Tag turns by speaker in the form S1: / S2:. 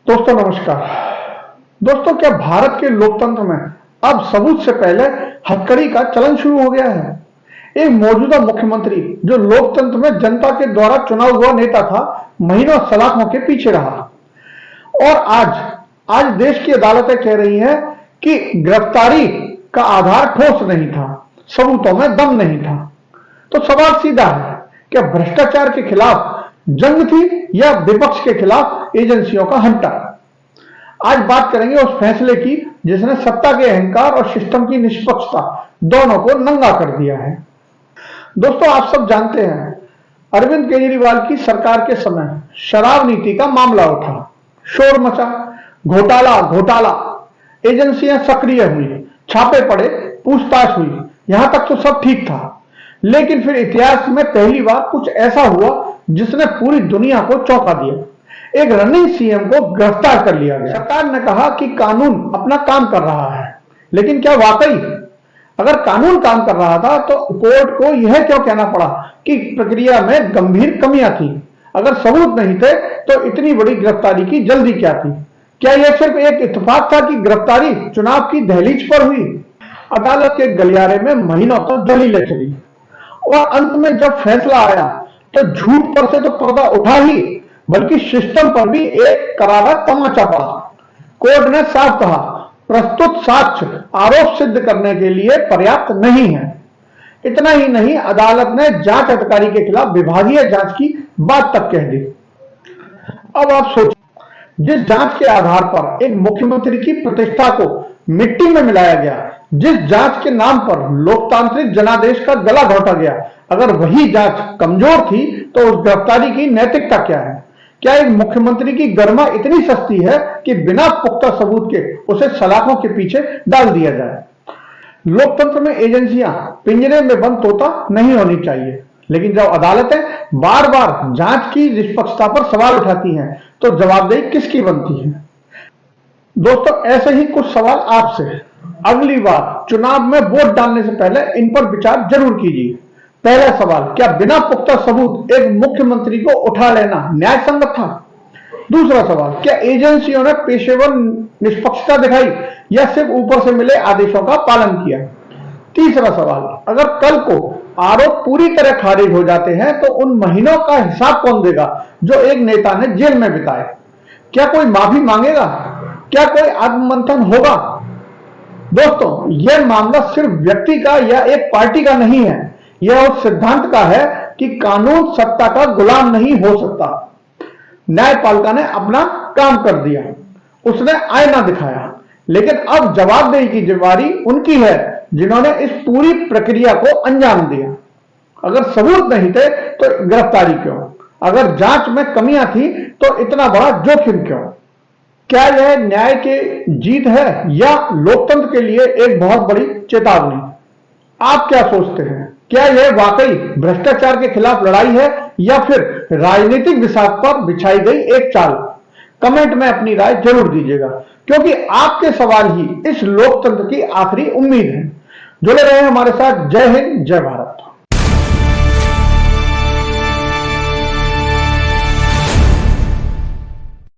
S1: दोस्तों नमस्कार। दोस्तों, क्या भारत के लोकतंत्र में अब सबूत से पहले हथकड़ी का चलन शुरू हो गया है? एक मौजूदा मुख्यमंत्री जो लोकतंत्र में जनता के द्वारा चुना हुआ नेता था, महीनों सलाखों के पीछे रहा और आज देश की अदालतें कह रही हैं कि गिरफ्तारी का आधार ठोस नहीं था, सबूतों में दम नहीं था। तो सवाल सीधा है, क्या भ्रष्टाचार के खिलाफ जंग थी या विपक्ष के खिलाफ एजेंसियों का हंटा? आज बात करेंगे उस फैसले की जिसने सत्ता के अहंकार और सिस्टम की निष्पक्षता दोनों को नंगा कर दिया है। दोस्तों, आप सब जानते हैं, अरविंद केजरीवाल की सरकार के समय शराब नीति का मामला उठा, शोर मचा, घोटाला, एजेंसियां सक्रिय हुई, छापे पड़े, पूछताछ हुई, यहां तक तो सब ठीक था। लेकिन फिर इतिहास में पहली बार कुछ ऐसा हुआ जिसने पूरी दुनिया को चौंका दिया। एक रनिंग सीएम को गिरफ्तार कर लिया गया। सरकार ने कहा कि कानून अपना काम कर रहा है, लेकिन क्या वाकई अगर कानून काम कर रहा था तो कोर्ट को यह क्यों कहना पड़ा कि प्रक्रिया में गंभीर कमियां थी? अगर सबूत नहीं थे तो इतनी बड़ी गिरफ्तारी की जल्दी क्या थी? क्या यह सिर्फ एक इत्तेफाक था कि गिरफ्तारी चुनाव की दहलीज पर हुई? अदालत के गलियारे में महीनों तक दलीलें चली और अंत में जब फैसला आया तो झूठ पर से तो पर्दा उठा ही, बल्कि सिस्टम पर भी एक करारा तमाचा पड़ा। कोर्ट ने साफ कहा, प्रस्तुत साक्ष्य आरोप सिद्ध करने के लिए पर्याप्त नहीं है। इतना ही नहीं, अदालत ने जांच अधिकारी के खिलाफ विभागीय जांच की बात तक कह दी। अब आप सोचिए, जिस जांच के आधार पर एक मुख्यमंत्री की प्रतिष्ठा को मिट्टी में मिलाया गया, जिस जांच के नाम पर लोकतांत्रिक जनादेश का गला घोटा गया, अगर वही जांच कमजोर थी तो उस गिरफ्तारी की नैतिकता क्या है? क्या एक मुख्यमंत्री की गरिमा इतनी सस्ती है कि बिना पुख्ता सबूत के उसे सलाखों के पीछे डाल दिया जाए? लोकतंत्र में एजेंसियां पिंजरे में बंद तोता नहीं होनी चाहिए, लेकिन जब अदालतें बार बार जांच की निष्पक्षता पर सवाल उठाती हैं तो जवाबदेही किसकी बनती है? दोस्तों, ऐसे ही कुछ सवाल आपसे। अगली बार चुनाव में वोट डालने से पहले इन पर विचार जरूर कीजिए। पहला सवाल, क्या बिना पुख्ता सबूत एक मुख्यमंत्री को उठा लेना न्याय संगत था? दूसरा सवाल, क्या एजेंसियों ने पेशेवर निष्पक्षता दिखाई या सिर्फ ऊपर से मिले आदेशों का पालन किया? तीसरा सवाल, अगर कल को आरोप पूरी तरह खारिज हो जाते हैं तो उन महीनों का हिसाब कौन देगा जो एक नेता ने जेल में बिताए? क्या कोई माफी मांगेगा? क्या कोई आत्ममंथन होगा? दोस्तों, यह मामला सिर्फ व्यक्ति का या एक पार्टी का नहीं है, यह उस सिद्धांत का है कि कानून सत्ता का गुलाम नहीं हो सकता। न्यायपालिका ने अपना काम कर दिया, उसने आईना दिखाया, लेकिन अब जवाबदेही की जिम्मेदारी उनकी है जिन्होंने इस पूरी प्रक्रिया को अंजाम दिया। अगर सबूत नहीं थे तो गिरफ्तारी क्यों? अगर जांच में कमियां थी तो इतना बड़ा जोखिम क्यों? क्या यह न्याय की जीत है या लोकतंत्र के लिए एक बहुत बड़ी चेतावनी? आप क्या सोचते हैं? क्या यह वाकई भ्रष्टाचार के खिलाफ लड़ाई है या फिर राजनीतिक विषाद पर बिछाई गई एक चाल? कमेंट में अपनी राय जरूर दीजिएगा, क्योंकि आपके सवाल ही इस लोकतंत्र की आखिरी उम्मीद है। जुड़े रहे हमारे साथ। जय हिंद, जय भारत।